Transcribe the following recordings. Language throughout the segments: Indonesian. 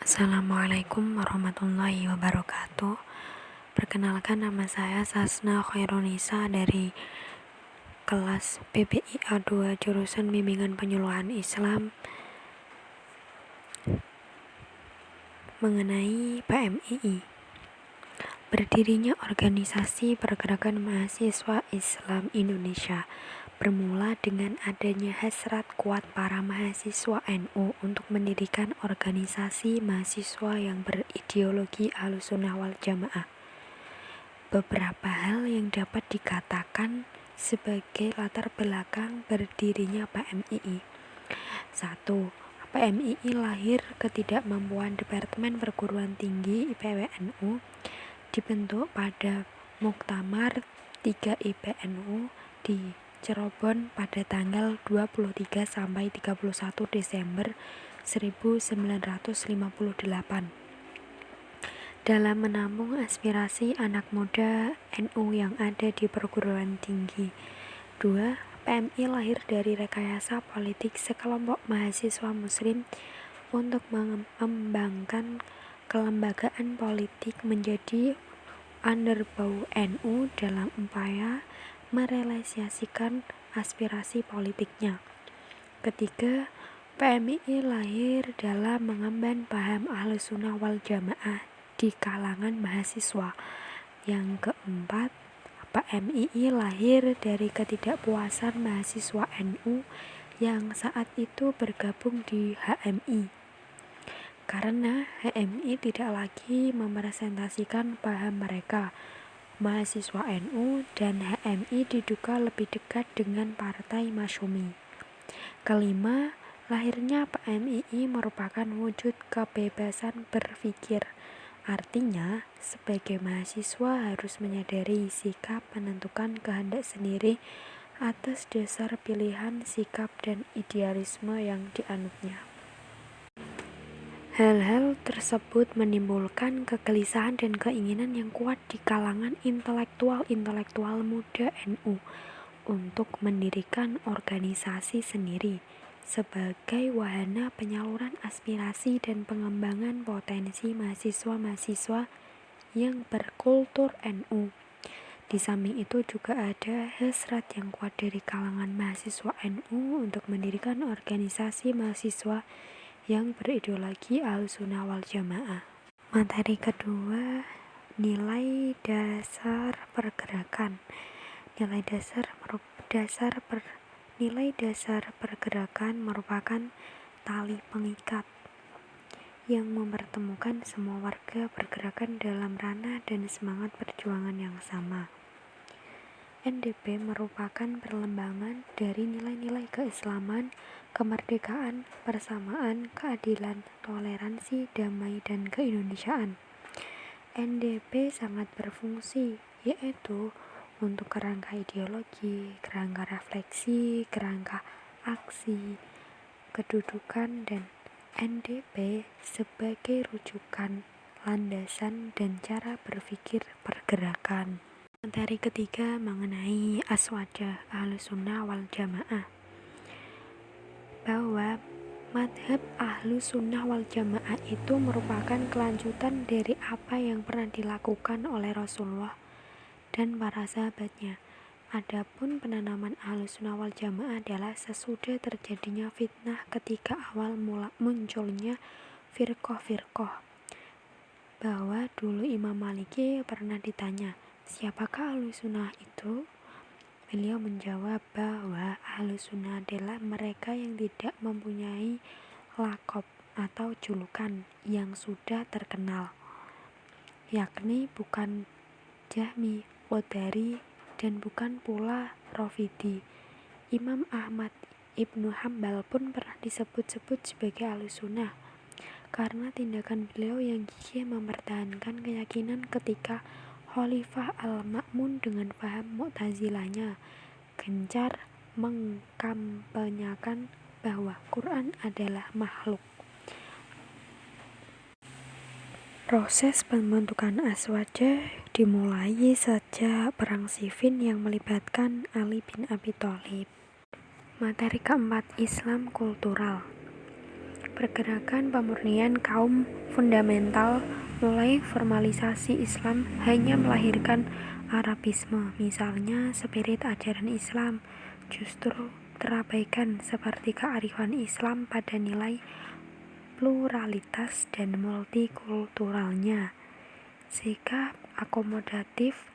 Assalamualaikum warahmatullahi wabarakatuh. Perkenalkan, nama saya Sasna Khairunisa dari kelas PPIA 2 jurusan Bimbingan Penyuluhan Islam mengenai PMII. Berdirinya organisasi Pergerakan Mahasiswa Islam Indonesia bermula dengan adanya hasrat kuat para mahasiswa NU untuk mendirikan organisasi mahasiswa yang berideologi Ahlussunnah wal Jamaah. Beberapa hal yang dapat dikatakan sebagai latar belakang berdirinya PMII. 1. PMII lahir ketidakmampuan Departemen Perguruan Tinggi IPWNU dibentuk pada Muktamar 3 IPNU di Cirebon pada tanggal 23 sampai 31 Desember 1958 dalam menampung aspirasi anak muda NU yang ada di perguruan tinggi. 2. PMI lahir dari rekayasa politik sekelompok mahasiswa muslim untuk mengembangkan kelembagaan politik menjadi underbau NU dalam upaya merealisasikan aspirasi politiknya. Ketiga, PMII lahir dalam mengemban paham Ahlussunnah wal Jamaah di kalangan mahasiswa. Yang keempat, PMII lahir dari ketidakpuasan mahasiswa NU yang saat itu bergabung di HMI, karena HMI tidak lagi merepresentasikan paham mereka. Mahasiswa NU dan HMI diduga lebih dekat dengan Partai Masyumi. Kelima, lahirnya PMII merupakan wujud kebebasan berpikir. Artinya, sebagai mahasiswa harus menyadari sikap menentukan kehendak sendiri atas dasar pilihan, sikap, dan idealisme yang dianutnya. Hal-hal tersebut menimbulkan kegelisahan dan keinginan yang kuat di kalangan intelektual muda NU untuk mendirikan organisasi sendiri sebagai wahana penyaluran aspirasi dan pengembangan potensi mahasiswa-mahasiswa yang berkultur NU. Di samping itu juga ada hasrat yang kuat dari kalangan mahasiswa NU untuk mendirikan organisasi mahasiswa yang berideologi Ahlussunnah wal Jamaah. Materi kedua, nilai dasar pergerakan. Nilai dasar pergerakan merupakan tali pengikat yang mempertemukan semua warga pergerakan dalam ranah dan semangat perjuangan yang sama. NDP merupakan perlembangan dari nilai-nilai keislaman, kemerdekaan, persamaan, keadilan, toleransi, damai, dan keindonesiaan. NDP sangat berfungsi, yaitu untuk kerangka ideologi, kerangka refleksi, kerangka aksi, kedudukan, dan NDP sebagai rujukan, landasan, dan cara berpikir pergerakan. Materi ketiga mengenai aswaja Ahlussunnah wal Jamaah, bahwa madhab Ahlussunnah wal Jamaah itu merupakan kelanjutan dari apa yang pernah dilakukan oleh Rasulullah dan para sahabatnya. Adapun penanaman Ahlussunnah wal Jamaah adalah sesudah terjadinya fitnah ketika awal mula munculnya firqah-firqah, bahwa dulu Imam Maliki pernah ditanya, siapakah Ahlussunnah itu? Beliau menjawab bahwa Ahlussunnah adalah mereka yang tidak mempunyai laqab atau julukan yang sudah terkenal, yakni bukan Jahmi, Qadari, dan bukan pula Rafidhi. Imam Ahmad Ibnu Hambal pun pernah disebut-sebut sebagai Ahlussunnah karena tindakan beliau yang gigih mempertahankan keyakinan ketika Khalifah Al-Ma'mun dengan paham Mu'tazilahnya gencar mengkampanyekan bahwa Quran adalah makhluk. Proses pembentukan aswaja dimulai sejak Perang Siffin yang melibatkan Ali bin Abi Thalib. Materi keempat, Islam kultural. pergerakan pemurnian kaum fundamental mulai formalisasi Islam hanya melahirkan Arabisme. Misalnya, spirit ajaran Islam justru terabaikan seperti kearifan Islam pada nilai pluralitas dan multikulturalnya. Sikap akomodatif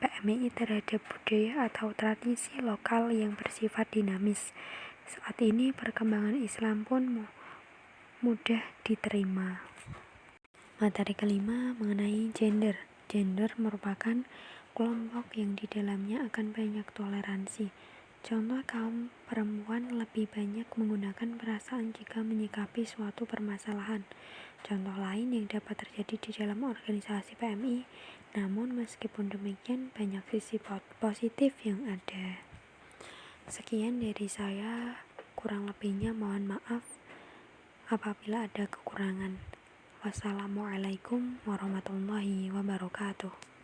PMI terhadap budaya atau tradisi lokal yang bersifat dinamis. Saat ini perkembangan Islam pun mudah diterima. Materi kelima mengenai gender. Gender merupakan kelompok yang di dalamnya akan banyak toleransi. Contoh, kaum perempuan lebih banyak menggunakan perasaan jika menyikapi suatu permasalahan. Contoh lain yang dapat terjadi di dalam organisasi PMI, namun meskipun demikian banyak sisi positif yang ada. Sekian dari saya, kurang lebihnya mohon maaf apabila ada kekurangan. Wassalamualaikum warahmatullahi wabarakatuh.